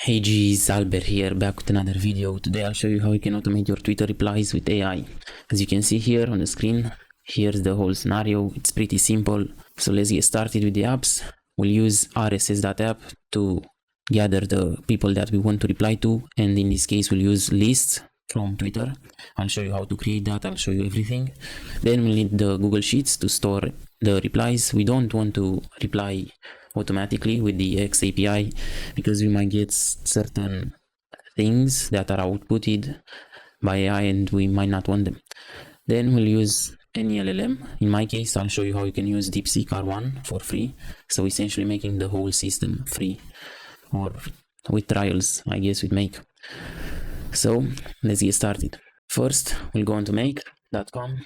Hey G's, Albert here, back with another video. Today I'll show you how you can automate your Twitter replies with AI. As you can see here on the screen, here's the whole scenario. It's pretty simple. So let's get started with the apps. We'll use RSS.app to gather the people that we want to reply to, and in this case we'll use lists from Twitter. I'll show you how to create that, I'll show you everything. Then we'll need the Google Sheets to store the replies. We don't want to reply automatically with the X API because we might get certain things that are outputted by AI and we might not want them. Then we'll use any LLM. In my case, I'll show you how you can use DeepSeek R1 for free. So essentially making the whole system free, or with trials, I guess we'd make. So let's get started. First, we'll go on to make.com,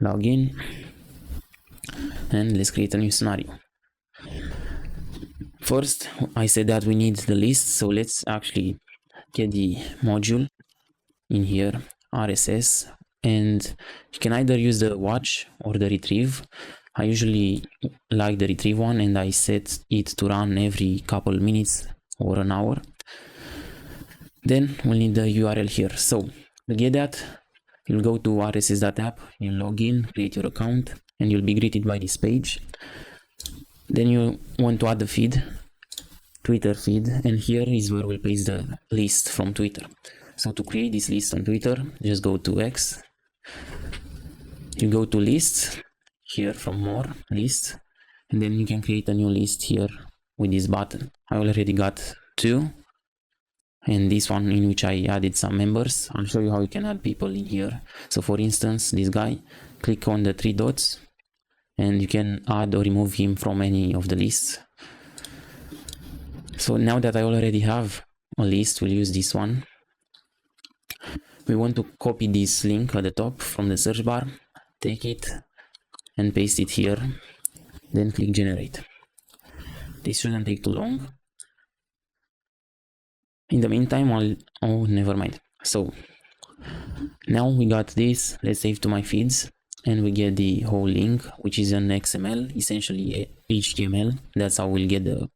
log in, and let's create a new scenario. First, I said that we need the list, so let's actually get the module in here, RSS, and you can either use the watch or the retrieve. I usually like the retrieve one, and I set it to run every couple minutes or an hour. Then we'll need the URL here. So to get that, you'll go to rss.app, you'll log in, create your account, and you'll be greeted by this page. Then you want to add the feed, Twitter feed, and here is where we'll paste the list from Twitter. So to create this list on Twitter, just go to X, you go to lists, here from more, lists, and then you can create a new list here with this button. I already got 2, and this one in which I added some members. I'll show you how you can add people in here. So for instance, this guy, click on the 3 dots, and you can add or remove him from any of the lists. So now that I already have a list, we'll use this one. We want to copy this link at the top from the search bar, take it and paste it here, then click generate. This shouldn't take too long. In the meantime, oh, never mind. So now we got this, let's save to my feeds, and we get the whole link, which is an XML, essentially HTML. That's how we'll get the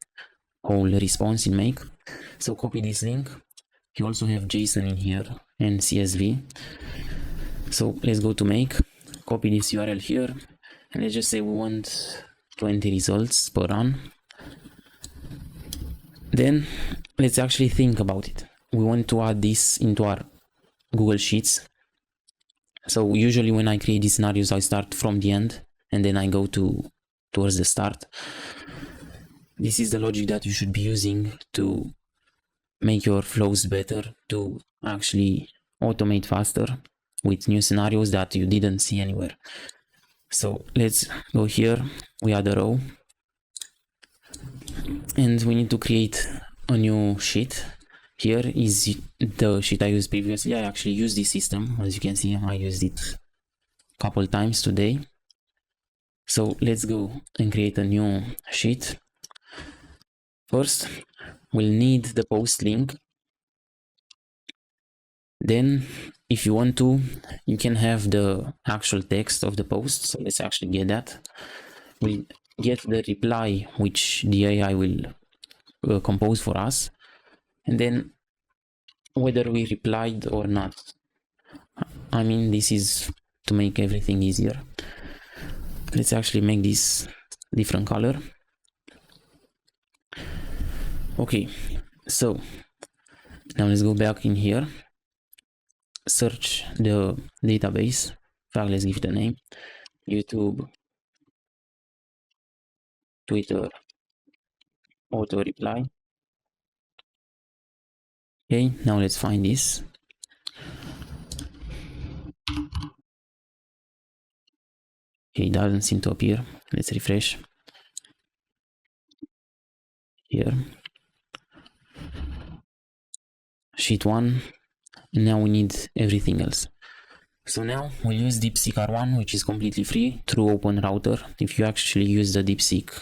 whole response in Make. So copy this link. You also have JSON in here and CSV. So let's go to Make, copy this URL here, and let's just say we want 20 results per run. Then let's actually think about it. We want to add this into our Google Sheets. So usually when I create these scenarios, I start from the end and then I go towards the start. This is the logic that you should be using to make your flows better, to actually automate faster with new scenarios that you didn't see anywhere. So let's go here, we add a row, and we need to create a new sheet. Here is the sheet I used previously. I actually used this system. As you can see, I used it a couple times today. So let's go and create a new sheet. First, we'll need the post link. Then, if you want to, you can have the actual text of the post. So let's actually get that. We'll get the reply, which the AI will compose for us. And then whether we replied or not. I mean, this is to make everything easier. Let's actually make this different color. Okay, so now let's go back in here, search the database. In fact, let's give it a name, YouTube Twitter auto reply. Okay, now let's find this. Okay, it doesn't seem to appear. Let's refresh here. Sheet 1, and now we need everything else. So now we'll use DeepSeek R1, which is completely free through OpenRouter. If you actually use the DeepSeek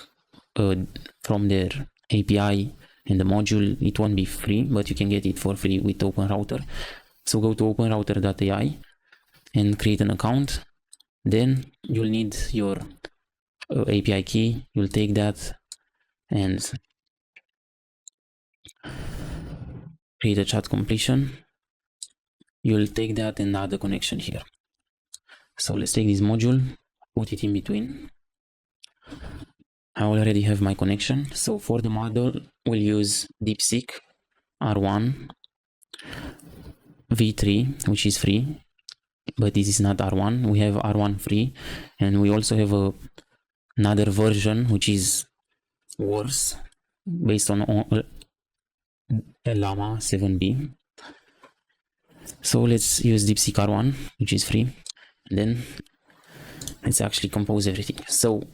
from their API and the module, it won't be free, but you can get it for free with OpenRouter. So go to openrouter.ai and create an account. Then you'll need your API key. You'll take that and create a chat completion, you'll take that and add a connection here. So let's take this module, put it in between. I already have my connection. So for the model, we'll use DeepSeek R1 v3, which is free, but this is not R1. We have R1 free, and we also have another version which is worse, based on Llama 7B. So let's use DeepSeek R1, which is free, and then let's actually compose everything. So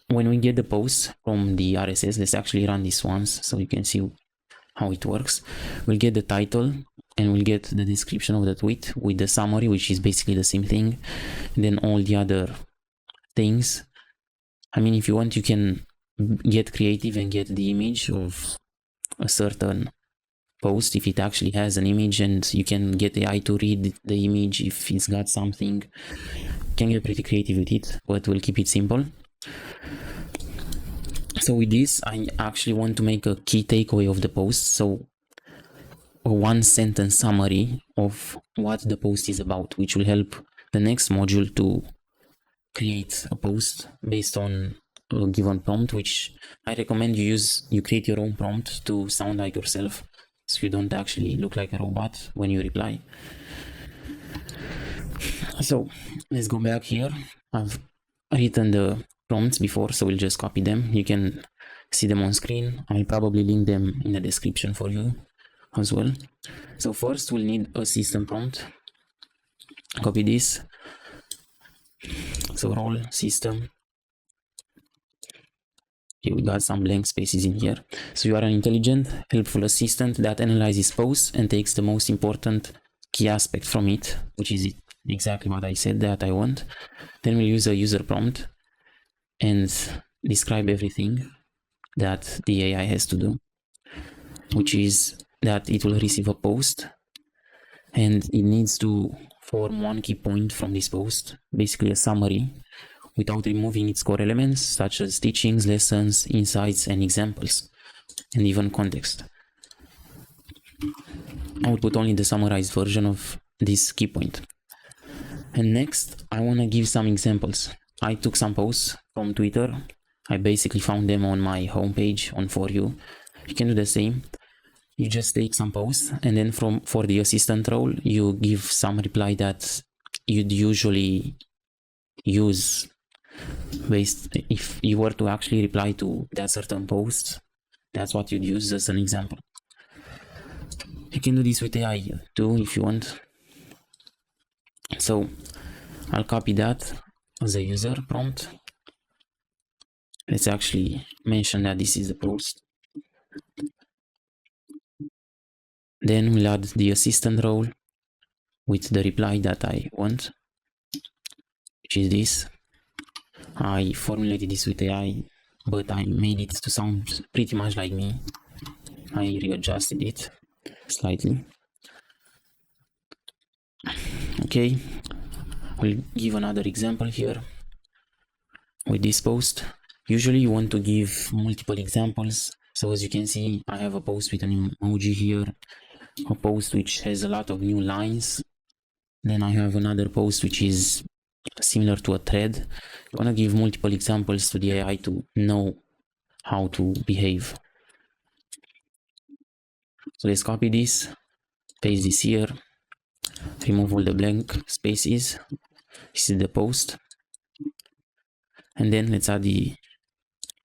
when we get the posts from the RSS, let's actually run this once so you can see how it works. We'll get the title and we'll get the description of the tweet with the summary, which is basically the same thing. And then all the other things. I mean, if you want, you can get creative and get the image of a certain post if it actually has an image, and you can get AI to read the image if it's got something. You can get pretty creative with it, but we'll keep it simple. So with this, I actually want to make a key takeaway of the post. So a one sentence summary of what the post is about, which will help the next module to create a post based on a given prompt, which I recommend you create your own prompt to sound like yourself, so you don't actually look like a robot when you reply. So let's go back here. I've written the prompts before, so we'll just copy them. You can see them on screen. I'll probably link them in the description for you as well. So first we'll need a system prompt. Copy this. So role system. Okay, we got some blank spaces in here. So you are an intelligent, helpful assistant that analyzes posts and takes the most important key aspect from it, which is exactly what I said that I want. Then we'll use a user prompt and describe everything that the AI has to do, which is that it will receive a post and it needs to form one key point from this post, basically a summary, without removing its core elements such as teachings, lessons, insights, and examples, and even context. I will put only the summarized version of this key point. And next, I want to give some examples. I took some posts from Twitter. I basically found them on my homepage on For You. You can do the same. You just take some posts, and then for the assistant role, you give some reply that you'd usually use if you were to actually reply to that certain post. That's what you'd use as an example. You can do this with AI too if you want. So I'll copy that as a user prompt. Let's actually mention that this is the post. Then we'll add the assistant role with the reply that I want, which is this. I formulated this with AI, but I made it to sound pretty much like me. I readjusted it slightly. Okay, we'll give another example here with this post. Usually you want to give multiple examples. So as you can see, I have a post with an emoji here, a post which has a lot of new lines. Then I have another post which is similar to a thread. You want to give multiple examples to the AI to know how to behave. So let's copy this, paste this here, remove all the blank spaces. This is the post. And then let's add the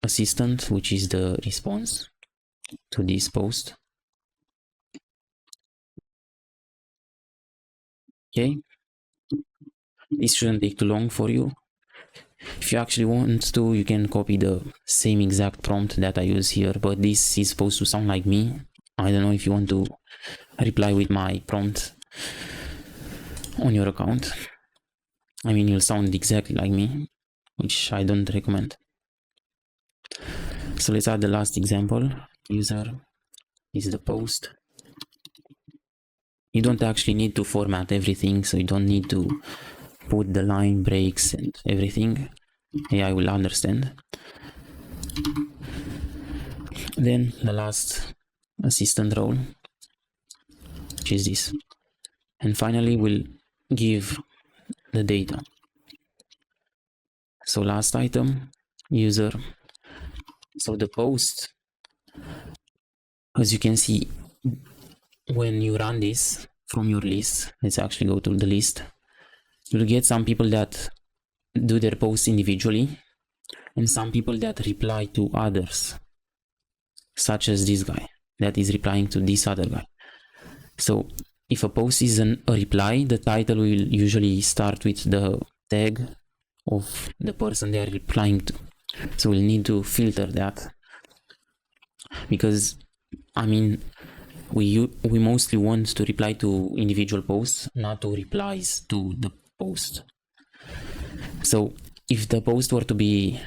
assistant, which is the response to this post. Okay, this shouldn't take too long for you. If you actually want to, you can copy the same exact prompt that I use here, but this is supposed to sound like me. I don't know if you want to reply with my prompt on your account. I mean, you'll sound exactly like me, which I don't recommend. So let's add the last example. User is the post. You don't actually need to format everything, so you don't need to put the line breaks and everything. AI will understand. Then the last assistant role. which is this. And finally, we'll give the data. So last item, user. So the post, as you can see, when you run this from your list, let's actually go to the list, you'll get some people that do their posts individually and some people that reply to others, such as this guy that is replying to this other guy. So if a post is a reply, the title will usually start with the tag of the person they are replying to. So we'll need to filter that, because I mean, we mostly want to reply to individual posts, not to replies to the post. So if the post were to be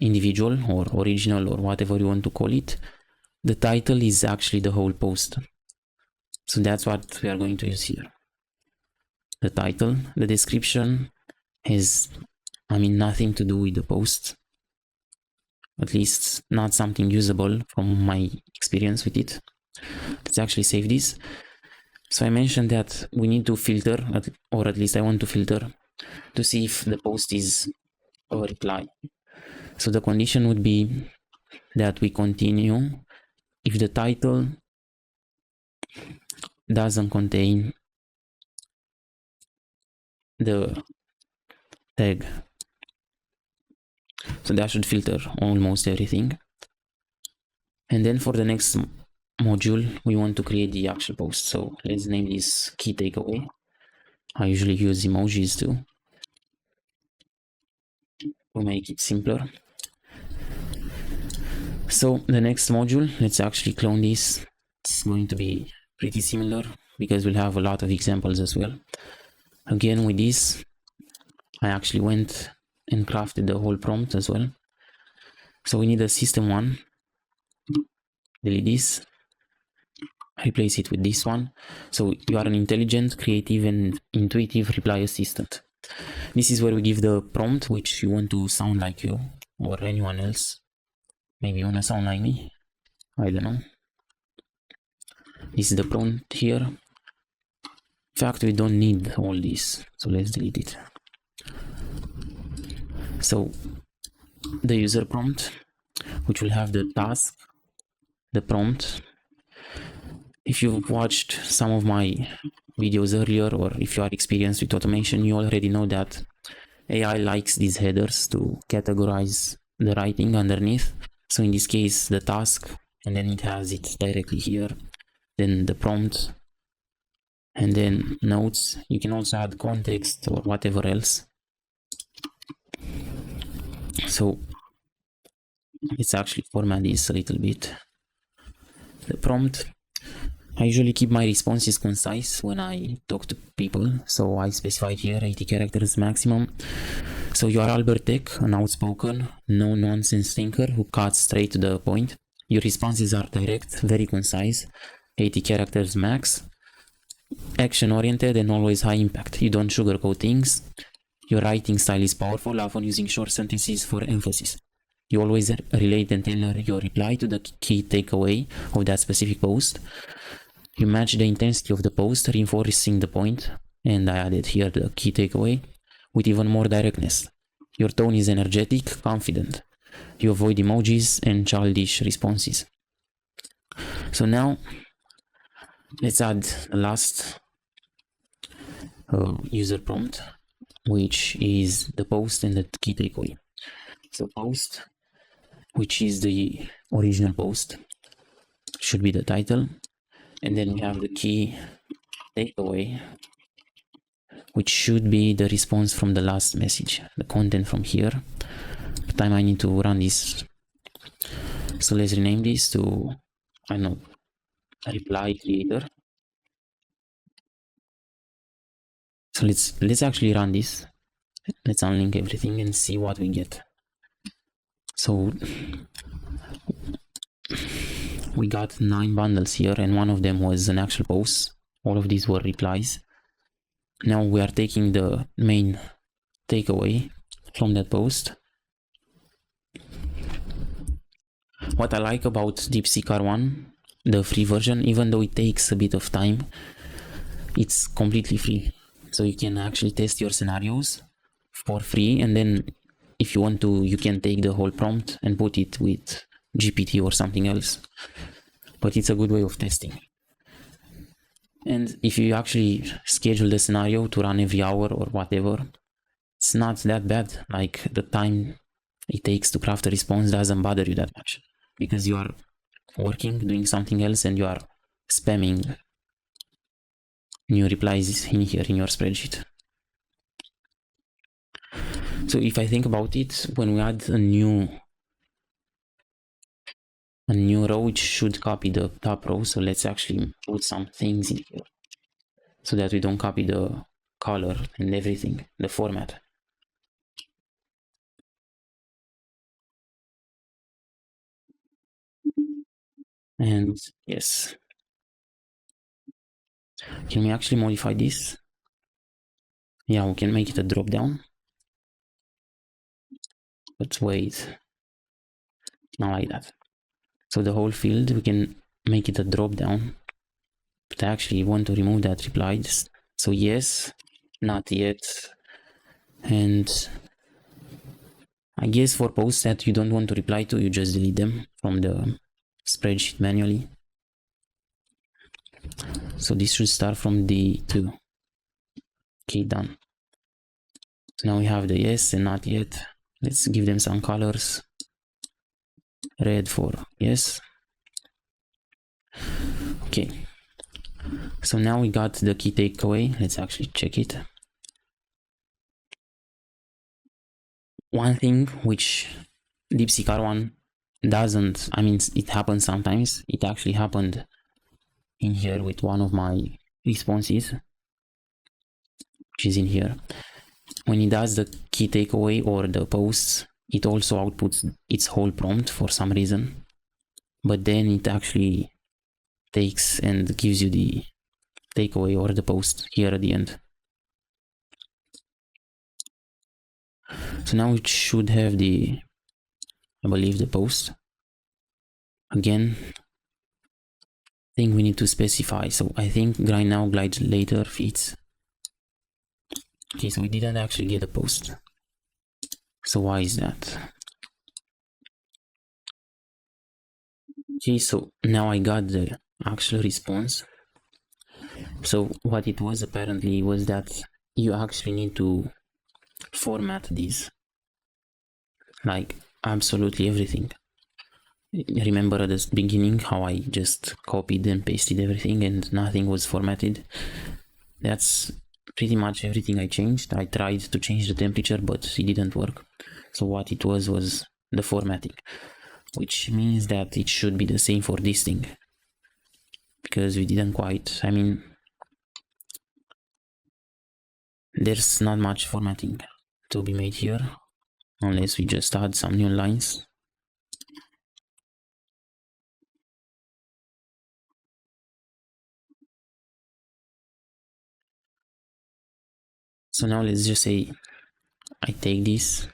individual or original or whatever you want to call it, the title is actually the whole post. So that's what we are going to use here. The title, the description has, I mean, nothing to do with the post. At least not something usable from my experience with it. Let's actually save this. So I mentioned that we need to filter, or at least I want to filter, to see if the post is a reply. So the condition would be that we continue if the title doesn't contain the tag. So that should filter almost everything. And then for the next module, we want to create the actual post. So let's name this key takeaway. I usually use emojis too to make it simpler. So the next module, let's actually clone this. It's going to be pretty similar because we'll have a lot of examples as well. Again, with this, I actually went and crafted the whole prompt as well. So we need a system1, delete this, replace it with this one. So you are an intelligent, creative and intuitive reply assistant. This is where we give the prompt which you want to sound like you or anyone else. Maybe you want to sound like me, I don't know. This is the prompt here. In fact, we don't need all this, so let's delete it. So the user prompt, which will have the task, the prompt. If you've watched some of my videos earlier, or if you are experienced with automation, you already know that AI likes these headers to categorize the writing underneath. So in this case, the task, and then it has it directly here, then the prompt, and then notes. You can also add context or whatever else. So let's actually format this a little bit. The prompt, I usually keep my responses concise when I talk to people, so I specified here 80 characters maximum. So you are Albert Tech, an outspoken, no-nonsense thinker who cuts straight to the point. Your responses are direct, very concise, 80 characters max, action-oriented and always high impact. You don't sugarcoat things. Your writing style is powerful, often using short sentences for emphasis. You always relate and tailor your reply to the key takeaway of that specific post. You match the intensity of the post, reinforcing the point, and I added here the key takeaway, with even more directness. Your tone is energetic, confident. You avoid emojis and childish responses. So now, let's add the last user prompt, which is the post and the key takeaway. So post, which is the original post, should be the title. And then we have the key takeaway, which should be the response from the last message, the content from here. But I might need to run this. So let's rename this to, I don't know, reply creator. So let's actually run this. Let's unlink everything and see what we get. So we got 9 bundles here, and one of them was an actual post. All of these were replies. Now we are taking the main takeaway from that post. What I like about DeepSeek R1, the free version, even though it takes a bit of time it's completely free. So you can actually test your scenarios for free, and then if you want to, you can take the whole prompt and put it with GPT or something else. But it's a good way of testing. And if you actually schedule the scenario to run every hour or whatever, it's not that bad. Like the time it takes to craft a response doesn't bother you that much, because you are working, doing something else, and you are spamming new replies in here in your spreadsheet. So if I think about it, when we add a new row, it should copy the top row. So let's actually put some things in here so that we don't copy the color and everything, the format. And yes, can we actually modify this? Yeah, we can make it a drop down. But wait, not like that. So the whole field, we can make it a drop down. But I actually want to remove that reply. So yes, not yet. And I guess for posts that you don't want to reply to, you just delete them from the spreadsheet manually. So this should start from D2. Okay, done. So now we have the yes and not yet. Let's give them some colors. Red for yes. Okay. So now we got the key takeaway. Let's actually check it. One thing which DeepSeek R1 doesn't, I mean, it happens sometimes. It actually happened in here with one of my responses, which is in here. When it does the key takeaway or the posts, it also outputs its whole prompt for some reason. But then it actually takes and gives you the takeaway or the post here at the end. So now it should have the, I believe, the post. Again, I think we need to specify. So I think grind now, glide later fits. Okay, so we didn't actually get a post. So why is that? Okay, so now I got the actual response. So what it was apparently was that you actually need to format these, like absolutely everything. Remember at the beginning how I just copied and pasted everything and nothing was formatted? That's pretty much everything I changed. I tried to change the temperature, but it didn't work. So what it was the formatting, which means that it should be the same for this thing, because we didn't quite, I mean, there's not much formatting to be made here, unless we just add some new lines. So now let's just say I take this.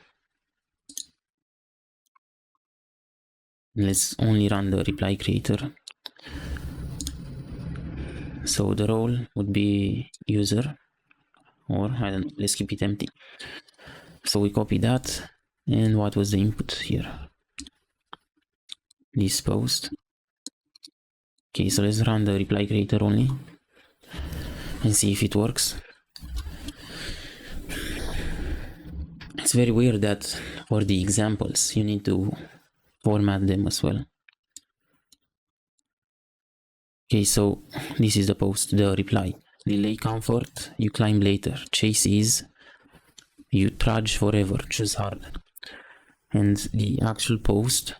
Let's only run the reply creator. So the role would be user, or I don't know, let's keep it empty. So we copy that, and what was the input here? This post. Okay, so let's run the reply creator only and see if it works. It's very weird that for the examples you need to format them as well. Okay, so this is the post, the reply. Delay comfort, you climb later. Chase ease, you trudge forever, choose hard. And the actual post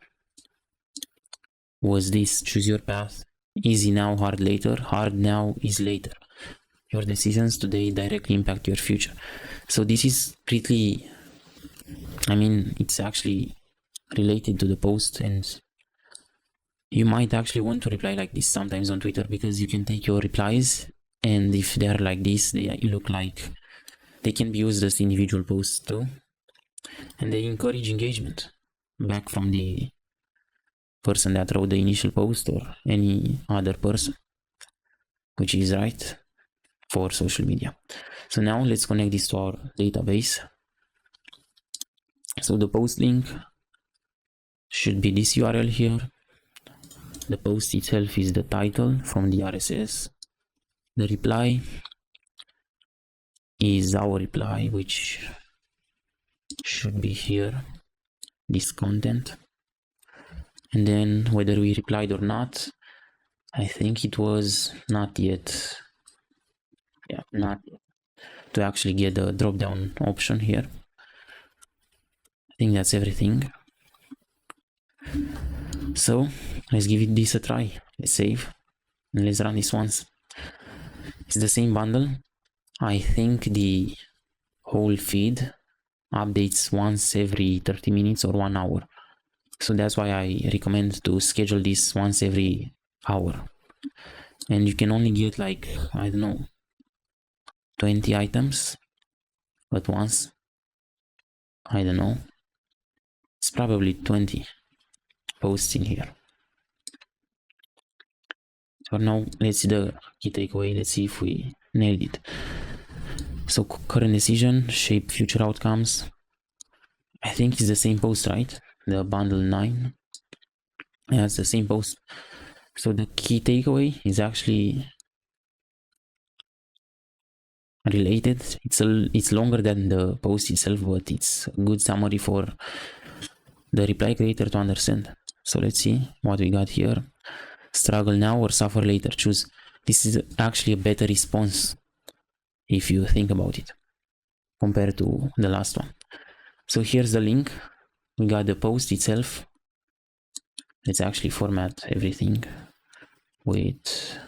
was this: choose your path. Easy now, hard later. Hard now is later. Your decisions today directly impact your future. So this is pretty, I mean, it's actually related to the post, and you might actually want to reply like this sometimes on Twitter, because you can take your replies, and if they're like this, they look like they can be used as individual posts too, and they encourage engagement back from the person that wrote the initial post or any other person, which is right. for social media. So now let's connect this to our database. So the post link should be this URL here. The post itself is the title from the RSS. The reply is our reply, which should be here, this content. And then whether we replied or not, I think it was not yet. Yeah, not yet. To actually get the drop down option here. I think that's everything. So let's give this a try. Let's save and let's run this once. It's the same bundle. I think the whole feed updates once every 30 minutes or 1 hour. So that's why I recommend to schedule this once every hour. And you can only get like, I don't know, 20 items at once. I don't know. It's probably 20 posts in here. So now let's see the key takeaway. Let's see if we nailed it. So current decision, shape future outcomes. I think it's the same post, right? The bundle 9. Yeah, it's the same post. So the key takeaway is actually related. It's longer than the post itself, but it's a good summary for the reply creator to understand. So let's see what we got here. Struggle now or suffer later, choose. This is actually a better response if you think about it compared to the last one. So here's the link. We got the post itself. Let's actually format everything with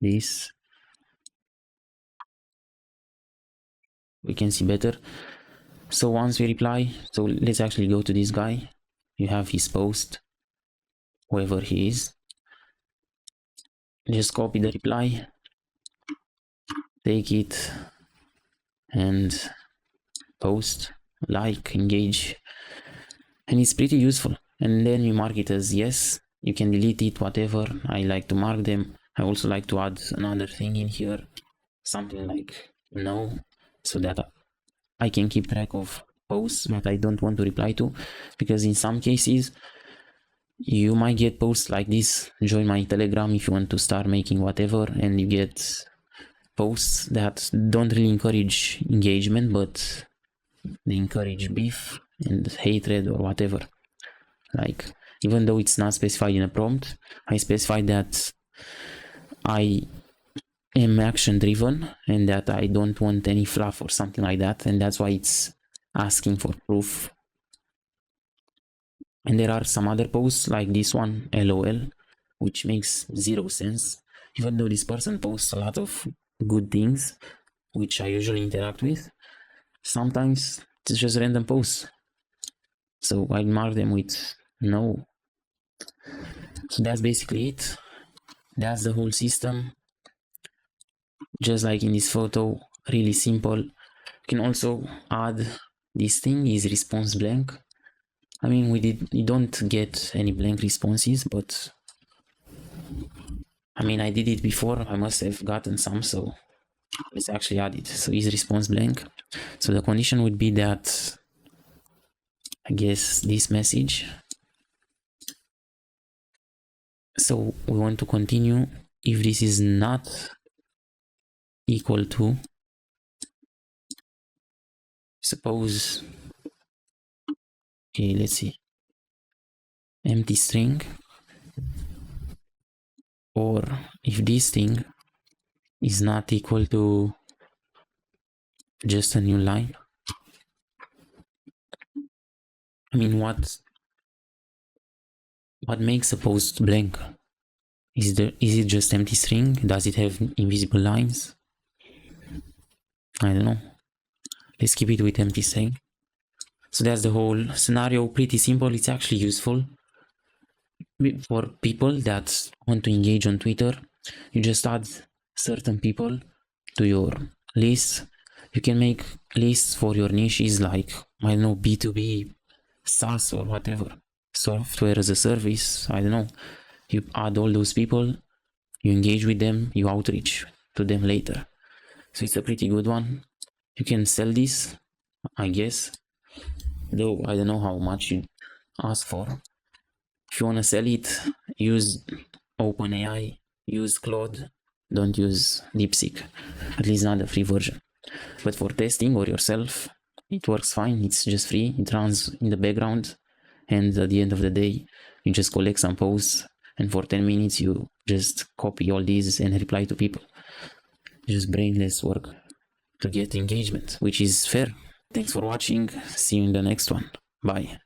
this. We can see better. So once we reply, so let's actually go to this guy. You have his post, whoever he is. Just copy the reply, take it and post, like, engage, and it's pretty useful. And then you mark it as yes. You can delete it, whatever. I like to mark them. I also like to add another thing in here, something like no, so that I can keep track of posts that I don't want to reply to, because in some cases you might get posts like this. Join my Telegram if you want to start making whatever, and you get posts that don't really encourage engagement, but they encourage beef and hatred or whatever. Like, even though it's not specified in a prompt, I specified that I am action driven and that I don't want any fluff or something like that, and that's why it's asking for proof. And there are some other posts like this one, LOL, which makes zero sense, even though this person posts a lot of good things which I usually interact with. Sometimes it's just random posts, so I mark them with no. So that's basically it. That's the whole system. Just like in this photo, really simple. You can also add this thing is response blank. I mean, we don't get any blank responses, but I mean, I did it before. I must have gotten some, so let's actually add it. So is response blank. So the condition would be that, I guess, this message. So we want to continue if this is not equal to, suppose, okay, let's see, empty string, or if this thing is not equal to just a new line. I mean, what makes a post blank? Is it just empty string? Does it have invisible lines? I don't know. Let's keep it with empty string. So that's the whole scenario. Pretty simple. It's actually useful for people that want to engage on Twitter. You just add certain people to your list. You can make lists for your niches, like, I don't know, B2B, SaaS or whatever, software as a service. I don't know. You add all those people, you engage with them, you outreach to them later. So it's a pretty good one. You can sell this, I guess, though I don't know how much you ask for. If you want to sell it, use OpenAI, use Claude, don't use DeepSeek, at least not the free version. But for testing or yourself, it works fine. It's just free. It runs in the background, and at the end of the day, you just collect some posts, and for 10 minutes you just copy all these and reply to people. Just brainless work to get engagement, which is fair. Thanks for watching. See you in the next one. Bye.